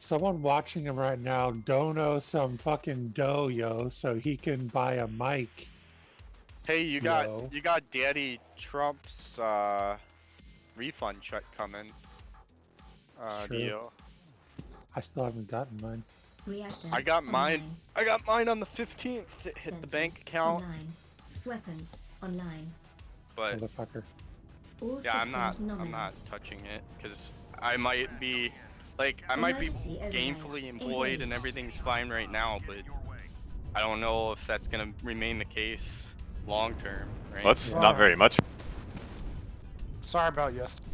Someone watching him right now dono some fucking dough, yo, so he can buy a mic. Hey, you Yo. got Daddy Trump's refund check coming. It's true. Neo. I still haven't gotten mine. Reactor I got mine. online. I got mine on the 15th. It hit the bank Sensors account. Online. Weapons online. But Motherfucker. All yeah, I'm systems not nominal. touching it because I might be like I might be Emergency override. gainfully employed and Engaged. everything's fine right now, but I don't know if that's gonna remain the case long term, right? Well, that's Yeah. not very much. Sorry about yesterday.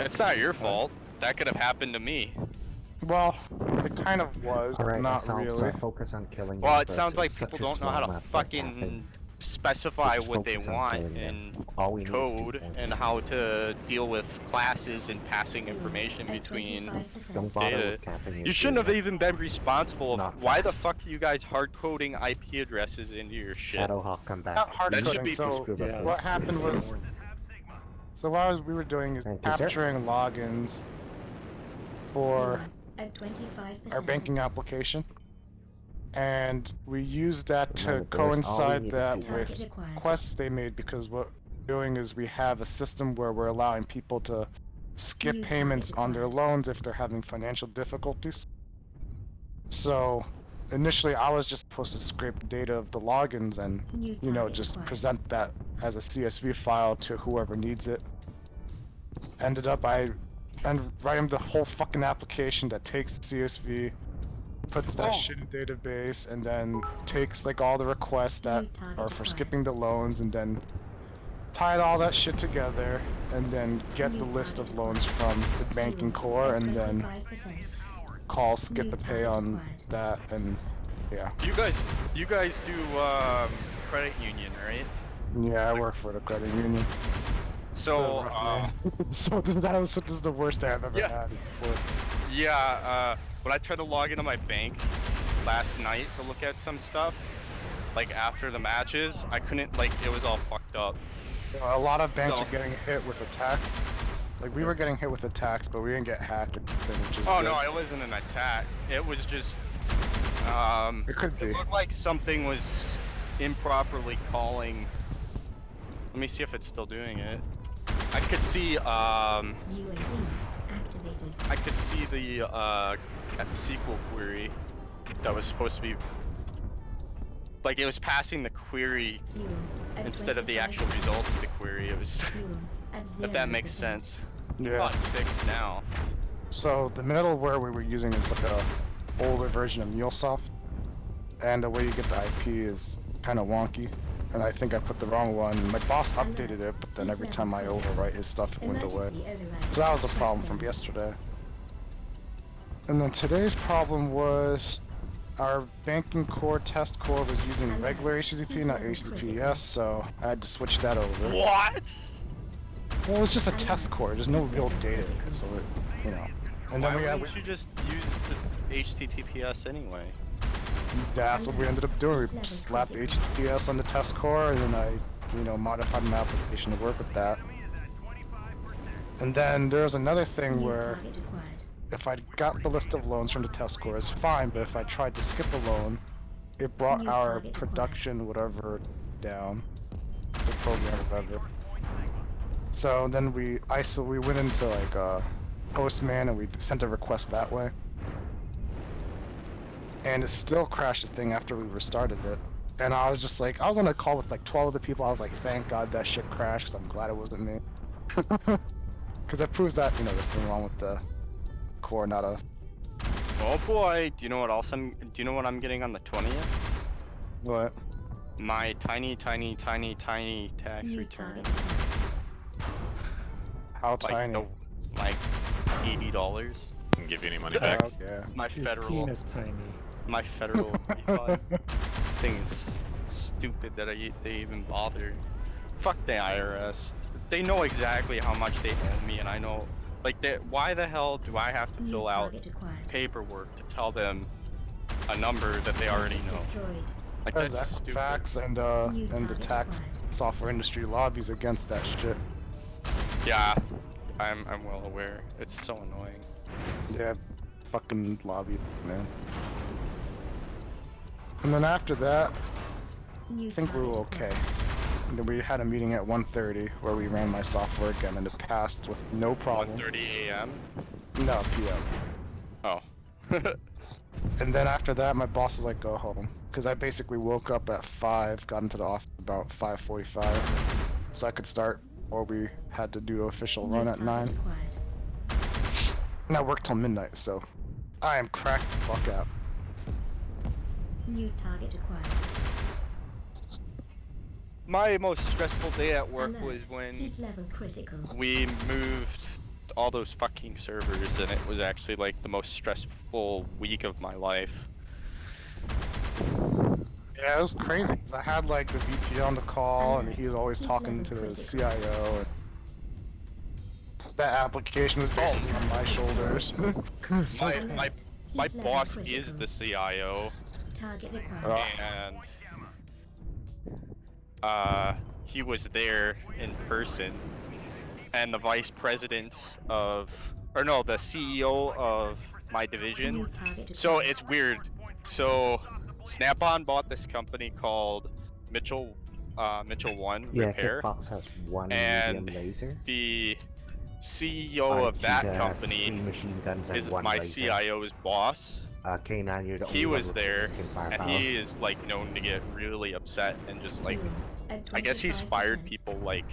It's not your fault. That could have happened to me. Well, it kind of was, but Alright, not really. Focus on killing. Well, them it sounds first. like It's people such a don't know how small to map that fucking happens. specify Just what they focus on want killing them. in All we need is code people. and how to deal with classes and passing information At between 25%. Don't bother data. with capping You shouldn't have shit. even been responsible. Not Why the fuck are you guys hard coding IP addresses into your shit? Shadowhawk, come back. Not hard That should coding. be- So Yeah. what happened was, so what we were doing is Thank you, sir. capturing logins for At 25%. our banking application, and we used that to Remember, boys, all we coincide need is that two with Target acquired. quests they made, because what we're doing is we have a system where we're allowing people to skip New payments target on their acquired. loans if they're having financial difficulties. So initially I was just supposed to scrape the data of the logins and, New you know, target just acquired. present that as a CSV file to whoever needs it. Ended up writing the whole fucking application that takes the CSV, puts that Oh. shit in database, and then takes like all the requests that New target are for acquired. skipping the loans, and then tied all that shit together, and then get New the list of target loans from the banking core, At and then 25%. call skip New the pay target on acquired. that, and yeah. You guys do credit union, right? Yeah, I work for the credit union. So So this is the worst day I've ever Yeah. had before. yeah, when I tried to log into my bank last night to look at some stuff, like after the matches, I couldn't, like, it was all fucked up. You know, a lot of banks So- are getting hit with attacks. Like we were getting hit with attacks, but we didn't get hacked or anything, which is Oh good. no, it wasn't an attack. It was just It could be. it looked like something was improperly calling. Let me see if it's still doing it. I could see UAV activated. I could see the SQL query that was supposed to be, like, it was passing the query Fuel at instead of the actual 25%. results of the query. It was Fuel at if that makes 0%. sense. Oh, Yeah. it's fixed now. So the middleware we were using is like a older version of MuleSoft, and the way you get the IP is kind of wonky. And I think I put the wrong one. My boss updated it, but then every time I overwrite his stuff, it went away. Emergency override. So that was a problem Shut from down. yesterday. And then today's problem was our banking core test core was using Alert. regular HTTP, not HTTPS, so I had to switch that over. What? Well, it's just a test core. There's no real data, so it, you know. And Why then we had, wouldn't you just use the HTTPS anyway? that's what we ended up doing. We slapped HTTPS on the test core, and then I, you know, modified my application to work with that. And then there was another thing New where target acquired. if I got the list of loans from the test core, it's fine, but if I tried to skip a loan, it brought New our target acquired. production whatever down, the program whatever. So then we went into like Postman and we sent a request that way. And it still crashed the thing after we restarted it. And I was just like, I was on a call with like 12 other people. I was like, thank God that shit crashed, 'cause I'm glad it wasn't me. Because that proves that, you know, there's something wrong with the core, not a. Oh boy, do you know what else do you know what I'm getting on the 20th? What? My tiny tax New return. target acquired. How Like, tiny? like $80. Can give you any money back. Oh, yeah. My His federal penis tiny. refund thing is stupid that they even bothered. Fuck the IRS. They know exactly how much they owe me, and I know, like, why the hell do I have to New fill out target acquired. paperwork to tell them a number that they already know? Destroyed. Like, Because that's stupid. Equifax and New the target tax acquired. software industry lobbies against that shit. Yeah, I'm well aware. It's so annoying. Yeah, fucking lobby, man. And then after that, New I think we were target okay. acquired. And then we had a meeting at 1:30 where we ran my software again, and it passed with no problem. 1:30 a.m. No PM. Oh. And then after that, my boss was like, "Go home," because I basically woke up at 5, got into the office about 5:45, so I could start. Or we had to do an official New run at target 9. acquired. And I worked till midnight, so I am cracked the fuck out. New target acquired. My most stressful day at work Alert. was when Heat level critical. we moved all those fucking servers, and it was actually like the most stressful week of my life. Yeah, it was crazy. 'Cause I had like the VP on the call, and Alert. he was always Heat talking level to the critical. CIO. And that application was basically on my shoulders. So- My Alert. my Heat my level boss critical. is the CIO, Target acquired. Oh. and he was there in person, and the vice president of, or no, the CEO of my division. New target So acquired. it's weird. So Snap-on bought this company called Mitchell One Yeah, Repair. Fox has one And medium laser. The CEO of that Archie has company 3 machine guns and is 1 my laser. CIO's boss. K9, you're the He only one was with there, significant and firepower. he is like known to get really upset and just like, Fuel at I guess he's fired 25%. people like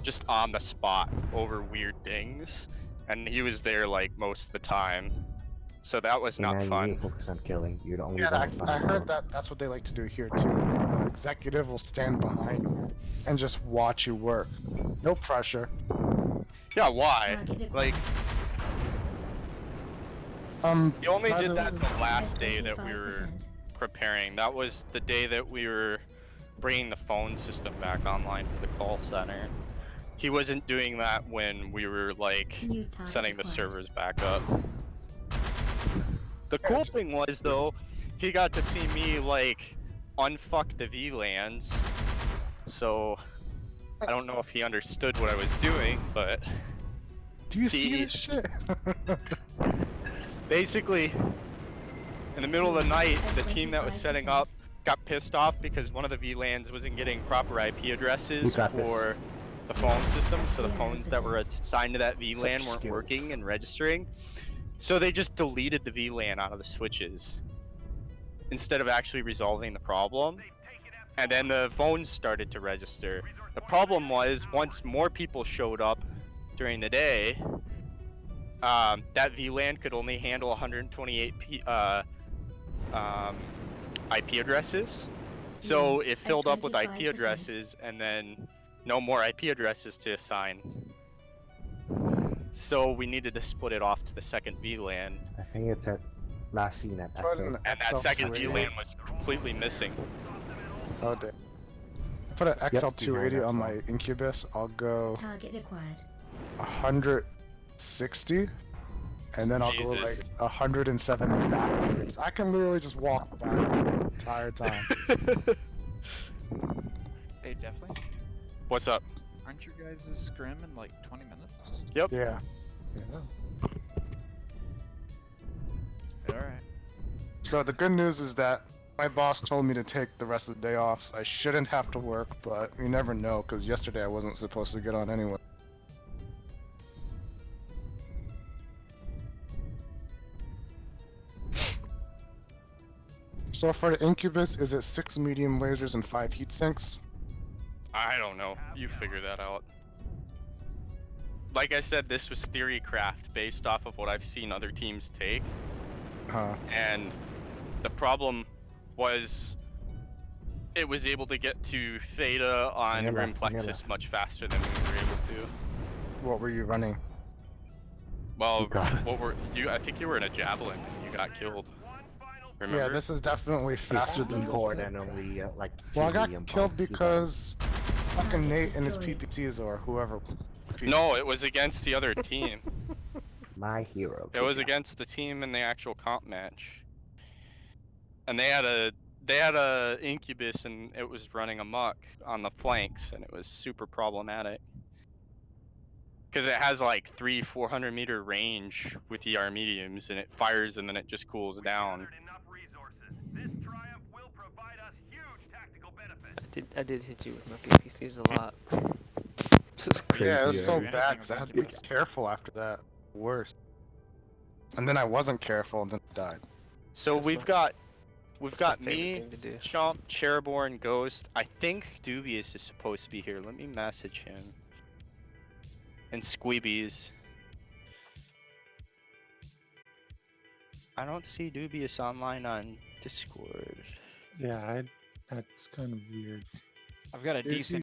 just on the spot over weird things, and he was there like most of the time, so that was not K9, you fun. need to focus on killing. You're the only Yeah, one with I firepower. heard that that's what they like to do here too. The executive will stand behind you and just watch you work. No pressure. Yeah, why? Target Like, Acquired. he only by did the that way- the last At day that we were 25%. preparing. That was the day that we were bringing the phone system back online for the call center. He wasn't doing that when we were like New target setting the acquired. servers back up. The cool thing was though, he got to see me like unfuck the VLANs. So I don't know if he understood what I was doing, but Do you see he- this shit? basically in the middle of the night, the team that was setting up 25%. got pissed off because one of the VLANs wasn't getting proper IP addresses You got this. for the phone system, so the Yeah, phones that were 100%. assigned to that VLAN weren't Skills. working and registering. So they just deleted the VLAN out of the switches instead of actually resolving the problem. And then the phones started to register. The problem was once more people showed up during the day, that VLAN could only handle 128 IP addresses. So it At filled up with IP 25%. addresses and then no more IP addresses to assign. So we needed to split it off to the second VLAN, I think it's at last seen at Put an Echo. and that second XL280 VLAN was completely missing. Oh, damn. Put an Yep, XL280 behind on that my wall. Incubus. I'll go Target acquired. 160, and then I'll go Jesus. like 170 backwards. I can literally just walk back the entire time. Hey, Deathling, What's up? aren't your guys' scrim in like 20 minutes? Yeah. Alright. So the good news is that my boss told me to take the rest of the day off, so I shouldn't have to work, but you never know, because yesterday I wasn't supposed to get on anyway. So for the Incubus, is it 6 medium lasers and 5 heat sinks? I don't know. You figure that out. Like I said, this was theory craft based off of what I've seen other teams take, and the problem was it was able to get to Theta on Vanilla, Grimplexus much faster than we were able to. What were you running? Well, You got- what were you? I think you were in a Javelin and you got killed. Remember? Yeah, this is definitely faster than more Core. than only like. Well, I two got medium killed pumps. You got- because fucking Target Nate and his destroyed. PTCs or whoever. No, it was against the other team. My hero. It was against the team in the actual comp match. And they had a Incubus and it was running amok on the flanks and it was super problematic. Because it has like 400 meter range with ER mediums, and it fires and then it just cools down. I did hit you with my PPCs a lot. This is crazy. Yeah, it was so Anything bad because I about had to be this. careful after that. Worse. And then I wasn't careful and then died. So That's we've my- got That's my favorite me, thing to do. Chomp, Cherborn, Ghost. I think Dubious is supposed to be here. Let me message him. And Squeebies. I don't see Dubious online on Discord. Yeah, that's kind of weird. I've got a Is he decent